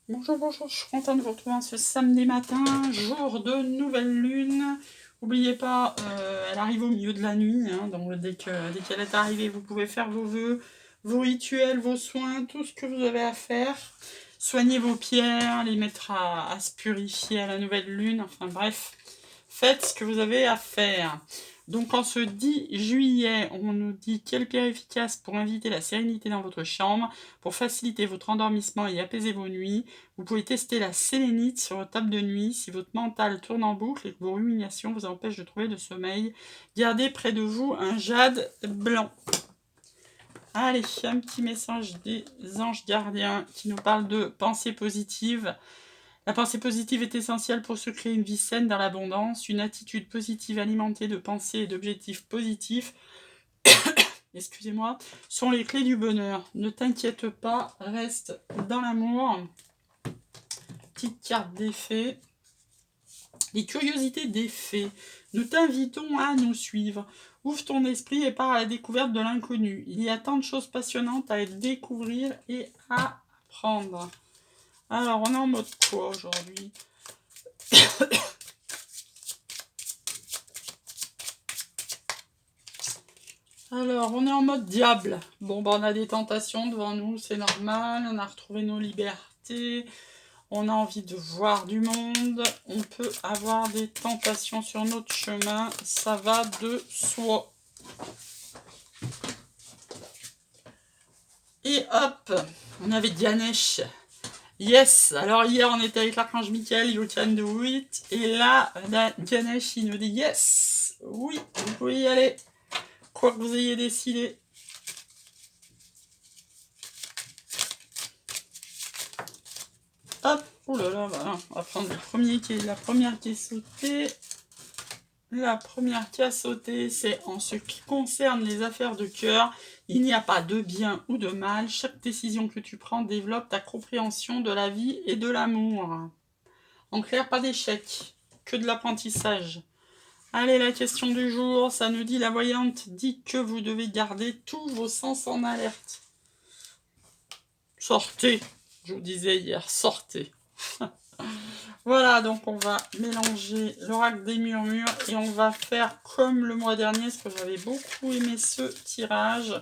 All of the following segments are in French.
Bonjour, bonjour, je suis contente de vous retrouver ce samedi matin, jour de nouvelle lune. N'oubliez pas, elle arrive au milieu de la nuit, hein, donc dès qu'elle est arrivée, vous pouvez faire vos vœux, vos rituels, vos soins, tout ce que vous avez à faire. Soignez vos pierres, les mettre à se purifier à la nouvelle lune, enfin bref, faites ce que vous avez à faire. Donc en ce 10 juillet, on nous dit quelle pierre efficace pour inviter la sérénité dans votre chambre, pour faciliter votre endormissement et apaiser vos nuits. Vous pouvez tester la sélénite sur votre table de nuit. Si votre mental tourne en boucle et que vos ruminations vous empêchent de trouver de sommeil, gardez près de vous un jade blanc. Allez, un petit message des anges gardiens qui nous parle de pensée positive. La pensée positive est essentielle pour se créer une vie saine dans l'abondance. Une attitude positive alimentée de pensées et d'objectifs positifs, excusez-moi, sont les clés du bonheur. Ne t'inquiète pas, reste dans l'amour. Petite carte des fées. Les curiosités des fées. Nous t'invitons à nous suivre. Ouvre ton esprit et pars à la découverte de l'inconnu. Il y a tant de choses passionnantes à découvrir et à apprendre. Alors, on est en mode quoi aujourd'hui? Alors, on est en mode diable. Bon, on a des tentations devant nous, c'est normal. On a retrouvé nos libertés. On a envie de voir du monde. On peut avoir des tentations sur notre chemin. Ça va de soi. Et hop, on avait Ganesh. Yes, alors hier on était avec l'archange Michael, you can do it. Et là, Ganesh il nous dit yes, oui, vous pouvez y aller. Quoi que vous ayez décidé. Hop, oh là là, voilà. On va prendre la première qui est sautée. La première qui a sauté, c'est en ce qui concerne les affaires de cœur. Il n'y a pas de bien ou de mal. Chaque décision que tu prends développe ta compréhension de la vie et de l'amour. En clair, pas d'échec, que de l'apprentissage. Allez, la question du jour, ça nous dit, la voyante dit que vous devez garder tous vos sens en alerte. Sortez, je vous disais hier, sortez. Voilà, donc on va mélanger l'oracle des murmures et on va faire comme le mois dernier, parce que j'avais beaucoup aimé ce tirage.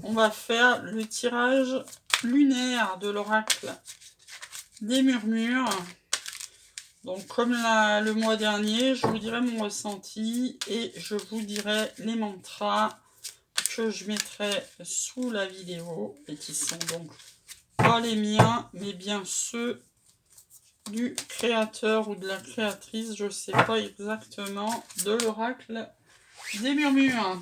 On va faire le tirage lunaire de l'oracle des murmures. Donc comme le mois dernier, je vous dirai mon ressenti et je vous dirai les mantras que je mettrai sous la vidéo et qui sont donc pas les miens, mais bien ceux du créateur ou de la créatrice, je sais pas exactement, de l'oracle des murmures.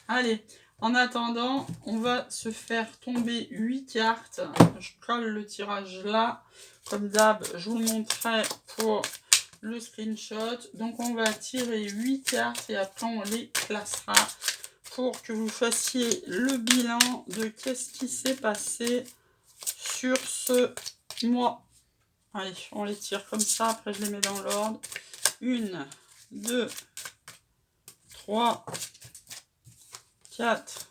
Allez, en attendant, on va se faire tomber 8 cartes. Je colle le tirage là. Comme d'hab, je vous le montrerai pour le screenshot. Donc on va tirer 8 cartes et après on les classera pour que vous fassiez le bilan de qu'est-ce qui s'est passé sur ce mois. Allez, on les tire comme ça, après je les mets dans l'ordre. 1, 2, 3, 4,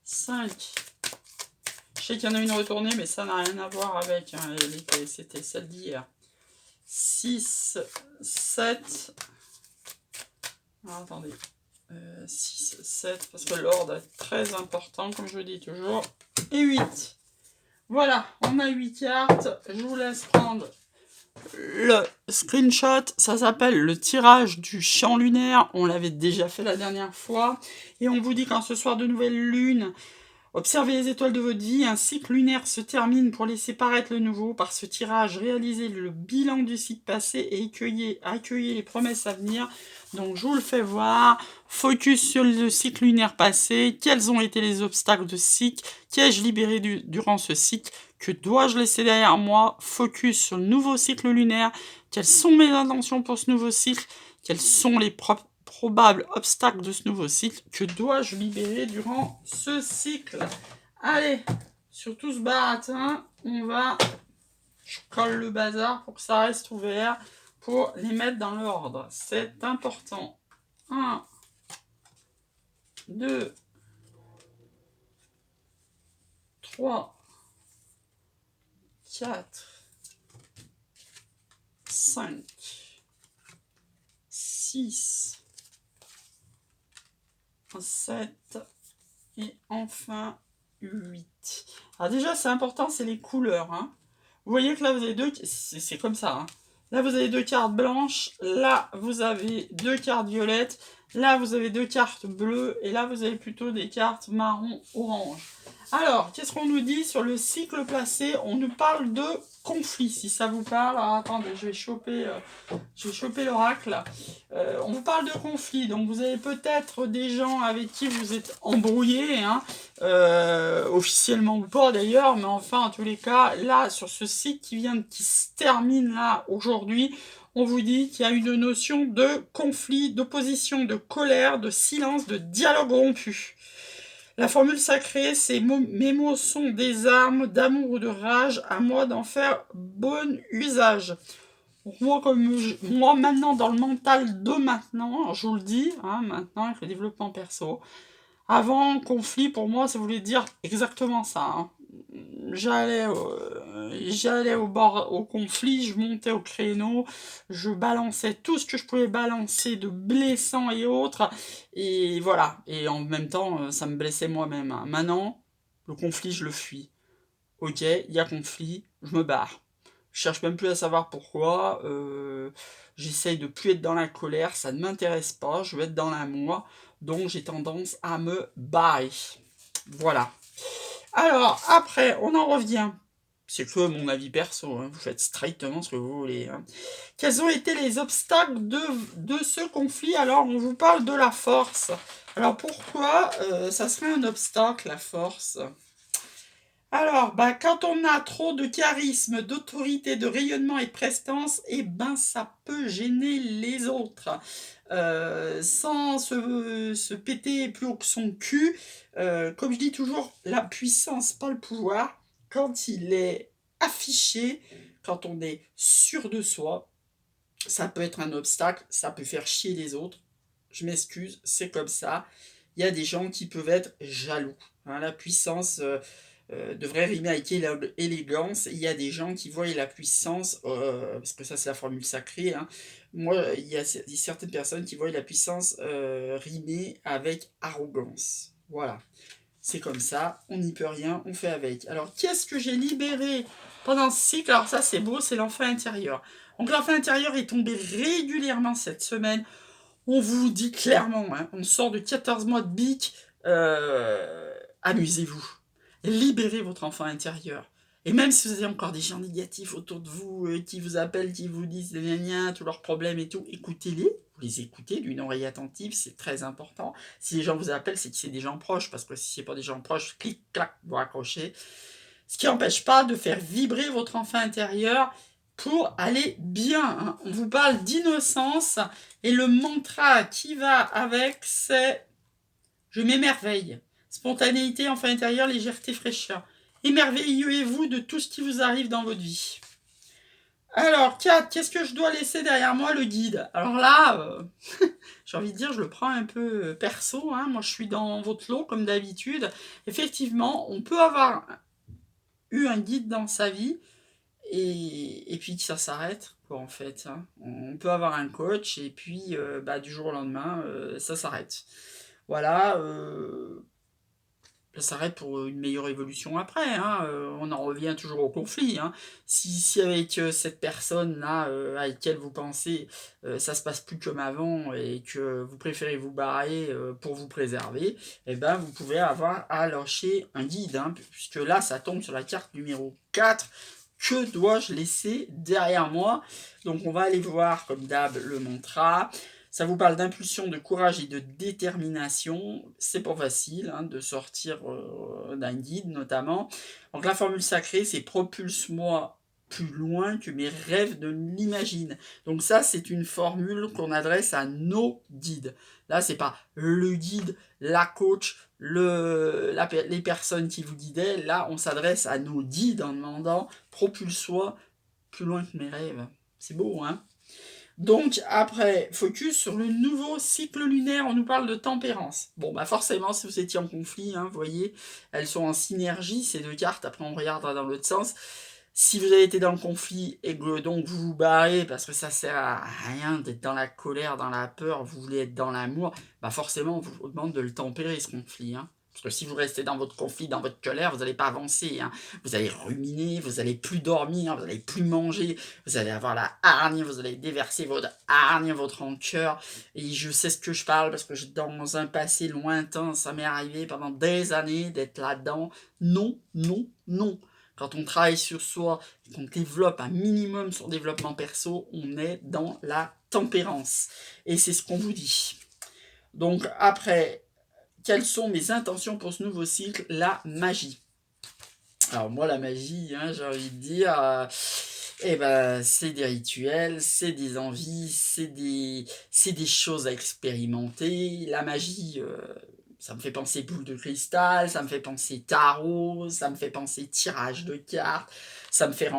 5. Je sais qu'il y en a une retournée, mais ça n'a rien à voir avec, hein, c'était celle d'hier. 6, 7. Alors, attendez. 6, 7, parce que l'ordre est très important, comme je le dis toujours. Et 8. Voilà, on a 8 cartes. Je vous laisse prendre le screenshot. Ça s'appelle le tirage du champ lunaire. On l'avait déjà fait la dernière fois. Et on vous dit qu'en ce soir de nouvelle lune, observez les étoiles de votre vie. Un cycle lunaire se termine pour laisser paraître le nouveau. Par ce tirage, réalisez le bilan du cycle passé et accueillez les promesses à venir. Donc je vous le fais voir. Focus sur le cycle lunaire passé. Quels ont été les obstacles de cycle? Qu'ai-je libéré durant ce cycle? Que dois-je laisser derrière moi? Focus sur le nouveau cycle lunaire. Quelles sont mes intentions pour ce nouveau cycle? Quels sont les probables obstacles de ce nouveau cycle? Que dois-je libérer durant ce cycle? Allez, sur tout ce baratin, on va... Je colle le bazar pour que ça reste ouvert, pour les mettre dans l'ordre. C'est important. 1, 2, 3, 4, 5, 6, 7 et enfin 8. Alors déjà, c'est important, c'est les couleurs. Hein. Vous voyez que là, vous avez deux... C'est comme ça. Hein. Là, vous avez 2 cartes blanches. Là, vous avez 2 cartes violettes. Là, vous avez 2 cartes bleues. Et là, vous avez plutôt des cartes marron-orange. Alors, qu'est-ce qu'on nous dit sur le cycle placé? On nous parle de conflit, si ça vous parle. Alors, attendez, je vais choper l'oracle. On vous parle de conflit. Donc, vous avez peut-être des gens avec qui vous êtes embrouillés, hein, officiellement ou pas d'ailleurs, mais enfin, en tous les cas, là, sur ce cycle qui se termine là, aujourd'hui, on vous dit qu'il y a une notion de conflit, d'opposition, de colère, de silence, de dialogue rompu. La formule sacrée, c'est mes mots sont des armes d'amour ou de rage, à moi d'en faire bon usage. Moi, maintenant, dans le mental de maintenant, je vous le dis, hein, maintenant, avec le développement perso, avant, conflit, pour moi, ça voulait dire exactement ça. Hein. J'allais au conflit, je montais au créneau, je balançais tout ce que je pouvais balancer de blessant et autres, et voilà. Et en même temps, ça me blessait moi-même. Hein. Maintenant, le conflit, je le fuis. Ok, il y a conflit, je me barre. Je cherche même plus à savoir pourquoi. J'essaye de plus être dans la colère, ça ne m'intéresse pas, je veux être dans l'amour, donc j'ai tendance à me barrer. Voilà. Alors, après, on en revient. C'est que mon avis perso, hein. Vous faites strictement ce que vous voulez. Hein. Quels ont été les obstacles de ce conflit? Alors, on vous parle de la force. Alors, pourquoi ça serait un obstacle, la force? Alors, quand on a trop de charisme, d'autorité, de rayonnement et de prestance, ça peut gêner les autres. Sans se péter plus haut que son cul, comme je dis toujours, la puissance, pas le pouvoir, quand il est affiché, quand on est sûr de soi, ça peut être un obstacle, ça peut faire chier les autres. Je m'excuse, c'est comme ça. Il y a des gens qui peuvent être jaloux. Hein, la puissance devrait rimer avec élégance. Il y a des gens qui voient la puissance, parce que ça c'est la formule sacrée. Hein. Moi, il y a certaines personnes qui voient la puissance rimer avec arrogance. Voilà. C'est comme ça, on n'y peut rien, on fait avec. Alors, qu'est-ce que j'ai libéré pendant ce cycle? Alors ça, c'est beau, c'est l'enfant intérieur. Donc l'enfant intérieur est tombé régulièrement cette semaine. On vous dit clairement, hein, on sort de 14 mois de bic, amusez-vous. Libérez votre enfant intérieur. Et même si vous avez encore des gens négatifs autour de vous, qui vous appellent, qui vous disent tous leurs problèmes et tout, écoutez-les. Vous les écoutez d'une oreille attentive, c'est très important. Si les gens vous appellent, c'est que c'est des gens proches, parce que si c'est pas des gens proches, clic, clac, vous raccrochez. Ce qui n'empêche pas de faire vibrer votre enfant intérieur pour aller bien. Hein. On vous parle d'innocence, et le mantra qui va avec, c'est « Je m'émerveille ». Spontanéité, enfant intérieur, légèreté, fraîcheur. Émerveillez-vous de tout ce qui vous arrive dans votre vie. Alors, 4, qu'est-ce que je dois laisser derrière moi? Le guide. Alors là, j'ai envie de dire, je le prends un peu perso. Hein. Moi, je suis dans votre lot, comme d'habitude. Effectivement, on peut avoir eu un guide dans sa vie, et puis que ça s'arrête, quoi, en fait. Hein. On peut avoir un coach, et puis, du jour au lendemain, ça s'arrête. Voilà, ça s'arrête pour une meilleure évolution après. Hein. On en revient toujours au conflit. Hein. Si avec cette personne-là, avec laquelle vous pensez, ça se passe plus comme avant et que vous préférez vous barrer pour vous préserver, vous pouvez avoir à lâcher un guide. Hein, puisque là, ça tombe sur la carte numéro 4. Que dois-je laisser derrière moi? Donc on va aller voir, comme d'hab, le mantra. Ça vous parle d'impulsion, de courage et de détermination. C'est pas facile hein, de sortir d'un guide, notamment. Donc la formule sacrée, c'est « propulse-moi plus loin que mes rêves ne l'imaginent ». Donc ça, c'est une formule qu'on adresse à nos guides. Là, c'est pas le guide, la coach, les personnes qui vous guidaient. Là, on s'adresse à nos guides en demandant « propulse-moi plus loin que mes rêves ». C'est beau, hein? Donc après, focus sur le nouveau cycle lunaire, on nous parle de tempérance. Bon, bah forcément, si vous étiez en conflit, hein, vous voyez, elles sont en synergie, ces deux cartes, après on regardera dans l'autre sens. Si vous avez été dans le conflit et que donc vous vous barrez parce que ça sert à rien d'être dans la colère, dans la peur, vous voulez être dans l'amour, bah forcément on vous demande de le tempérer ce conflit, hein. Parce que si vous restez dans votre conflit, dans votre colère, vous n'allez pas avancer, hein. Vous allez ruminer, vous n'allez plus dormir, vous n'allez plus manger, vous allez avoir la hargne, vous allez déverser votre hargne, votre rancœur. Et je sais ce que je parle parce que dans un passé lointain, ça m'est arrivé pendant des années d'être là-dedans. Non, non, non. Quand on travaille sur soi, qu'on développe un minimum son développement perso, on est dans la tempérance. Et c'est ce qu'on vous dit. Donc après, quelles sont mes intentions pour ce nouveau cycle? La magie. Alors moi, la magie, hein, j'ai envie de dire, c'est des rituels, c'est des envies, c'est des choses à expérimenter. La magie, ça me fait penser boule de cristal, ça me fait penser tarot, ça me fait penser tirage de cartes, ça me fait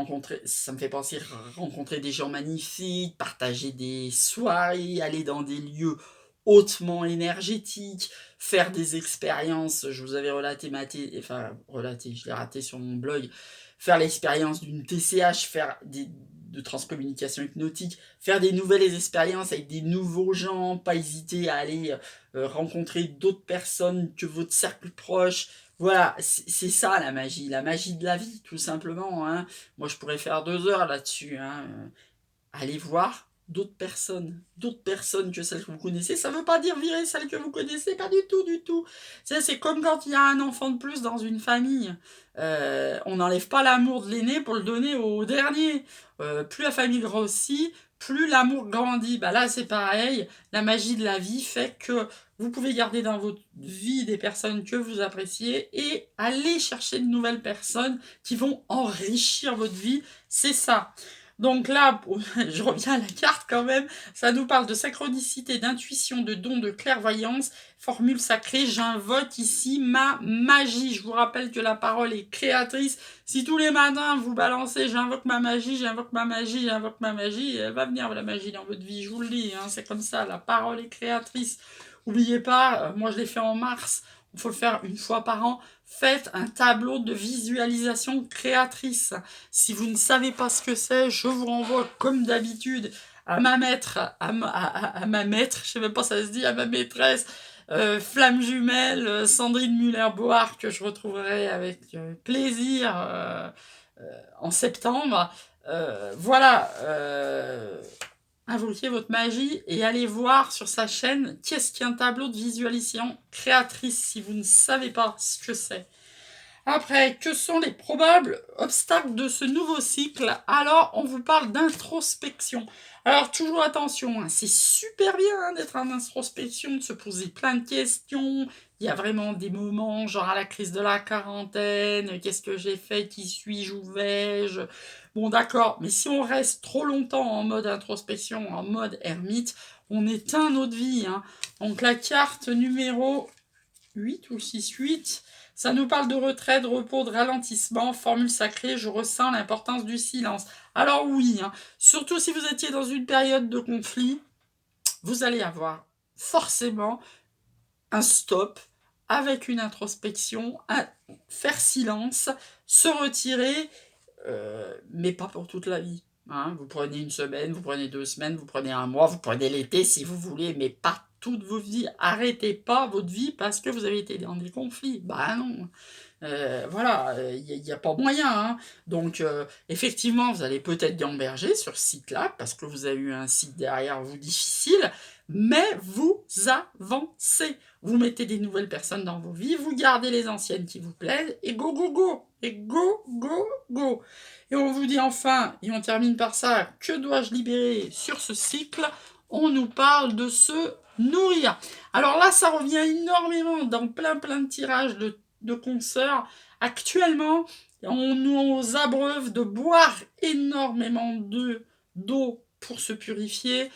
penser rencontrer des gens magnifiques, partager des soirées, aller dans des lieux hautement énergétiques, faire des expériences. Je vous avais relaté je l'ai raté sur mon blog, faire l'expérience d'une TCH, de transcommunication hypnotique, faire des nouvelles expériences avec des nouveaux gens, pas hésiter à aller rencontrer d'autres personnes que votre cercle proche. Voilà, c'est ça la magie de la vie, tout simplement, hein. Moi, je pourrais faire 2 heures là-dessus, hein. Allez voir d'autres personnes que celles que vous connaissez. Ça ne veut pas dire virer celles que vous connaissez, pas du tout, du tout. C'est comme quand il y a un enfant de plus dans une famille. On n'enlève pas l'amour de l'aîné pour le donner au dernier. Plus la famille grossit, plus l'amour grandit. Bah là, c'est pareil. La magie de la vie fait que vous pouvez garder dans votre vie des personnes que vous appréciez et aller chercher de nouvelles personnes qui vont enrichir votre vie. C'est ça. Donc là, je reviens à la carte quand même, ça nous parle de synchronicité, d'intuition, de don, de clairvoyance, formule sacrée, j'invoque ici ma magie. Je vous rappelle que la parole est créatrice. Si tous les matins vous balancez j'invoque ma magie, j'invoque ma magie, j'invoque ma magie, elle va venir la magie dans votre vie, je vous le dis, hein, c'est comme ça, la parole est créatrice. N'oubliez pas, moi je l'ai fait en mars, il faut le faire une fois par an. Faites un tableau de visualisation créatrice. Si vous ne savez pas ce que c'est, je vous renvoie comme d'habitude à ma maître, à ma maître, je sais même pas ça se dit, à ma maîtresse, flamme jumelle, Sandrine Muller-Board, que je retrouverai avec plaisir en septembre. Voilà, invoquez votre magie et allez voir sur sa chaîne qu'est-ce qu'un tableau de visualisation créatrice si vous ne savez pas ce que c'est. Après, que sont les probables obstacles de ce nouveau cycle? Alors, on vous parle d'introspection. Alors, toujours attention, hein, c'est super bien hein, d'être en introspection, de se poser plein de questions. Il y a vraiment des moments, genre à la crise de la quarantaine, qu'est-ce que j'ai fait, qui suis-je, où vais-je? Bon, d'accord, mais si on reste trop longtemps en mode introspection, en mode ermite, on éteint notre vie, hein. Donc, la carte numéro 8 ou 6-8, ça nous parle de retrait, de repos, de ralentissement, formule sacrée, je ressens l'importance du silence. Alors oui, hein, surtout si vous étiez dans une période de conflit, vous allez avoir forcément un stop avec une introspection, faire silence, se retirer, mais pas pour toute la vie. Hein. Vous prenez une semaine, vous prenez 2 semaines, vous prenez un mois, vous prenez l'été si vous voulez, mais pas toute votre vie. Arrêtez pas votre vie parce que vous avez été dans des conflits. Bah non. Voilà, il n'y a pas moyen. Hein. Donc, effectivement, vous allez peut-être gamberger sur ce site-là parce que vous avez eu un site derrière vous difficile, mais vous avancez. Vous mettez des nouvelles personnes dans vos vies, vous gardez les anciennes qui vous plaisent, et go, go, go. Et go, go, go. Et on vous dit enfin, et on termine par ça, que dois-je libérer sur ce cycle? On nous parle de se nourrir. Alors là, ça revient énormément dans plein de tirages de consoeurs. Actuellement, on nous abreuve de boire énormément d'eau pour se purifier,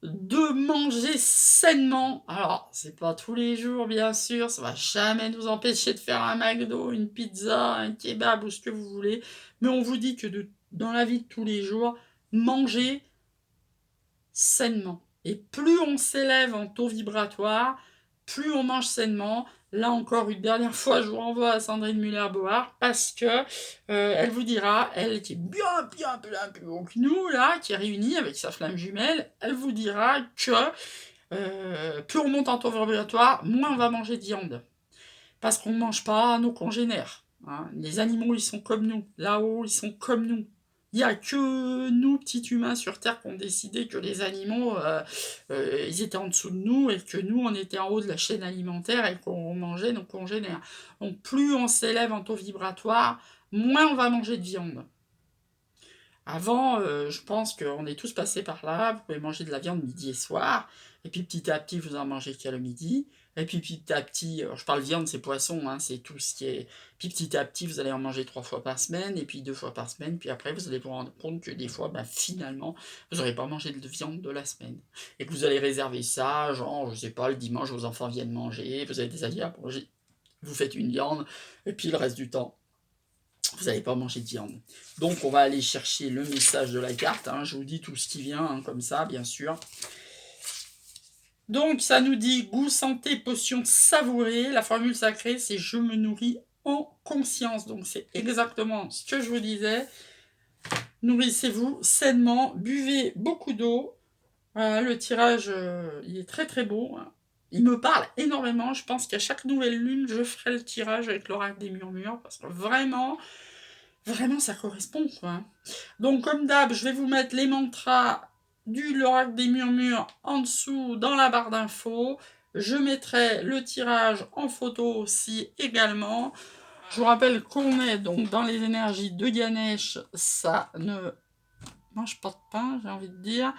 de manger sainement. Alors, c'est pas tous les jours, bien sûr, ça va jamais nous empêcher de faire un McDo, une pizza, un kebab ou ce que vous voulez, mais on vous dit que dans la vie de tous les jours, manger sainement. Et plus on s'élève en taux vibratoire, plus on mange sainement. Là encore, une dernière fois, je vous renvoie à Sandrine Muller-Board parce que elle vous dira, elle qui est bien plus haut que nous, là, qui est réunie avec sa flamme jumelle, elle vous dira que plus on monte en taux vibratoire, moins on va manger de viande. Parce qu'on ne mange pas nos congénères. Hein. Les animaux, ils sont comme nous. Là-haut, ils sont comme nous. Il n'y a que nous, petits humains sur Terre, qui ont décidé que les animaux, ils étaient en dessous de nous et que nous, on était en haut de la chaîne alimentaire et qu'on mangeait nos congénères. Donc, plus on s'élève en taux vibratoire, moins on va manger de viande. Avant, je pense qu'on est tous passés par là. Vous pouvez manger de la viande midi et soir. Et puis petit à petit, vous en mangez qu'à le midi. Et puis petit à petit, je parle viande, c'est poisson, hein, c'est tout ce qui est. Puis petit à petit, vous allez en manger 3 fois par semaine, et puis 2 fois par semaine. Puis après, vous allez vous rendre compte que des fois, finalement, vous n'aurez pas mangé de viande de la semaine. Et que vous allez réserver ça, genre, je sais pas, le dimanche, vos enfants viennent manger, vous avez des alliés à manger, vous faites une viande, et puis le reste du temps, vous n'allez pas manger de viande. Donc on va aller chercher le message de la carte. Hein. Je vous dis tout ce qui vient, hein, comme ça, bien sûr. Donc ça nous dit goût, santé, potion savourée. La formule sacrée, c'est je me nourris en conscience. Donc c'est exactement ce que je vous disais. Nourrissez-vous sainement, buvez beaucoup d'eau. Voilà, le tirage, il est très très beau. Il me parle énormément. Je pense qu'à chaque nouvelle lune, je ferai le tirage avec l'oracle des murmures. Parce que vraiment, ça correspond, quoi. Donc, comme d'hab, je vais vous mettre les mantras du l'oracle des murmures en dessous dans la barre d'infos. Je mettrai le tirage en photo aussi également. Je vous rappelle qu'on est donc dans les énergies de Ganesh. Ça ne mange pas de pain, j'ai envie de dire.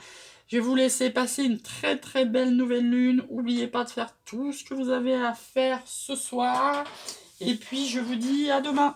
Je vais vous laisser passer une très très belle nouvelle lune. N'oubliez pas de faire tout ce que vous avez à faire ce soir. Et puis, je vous dis à demain.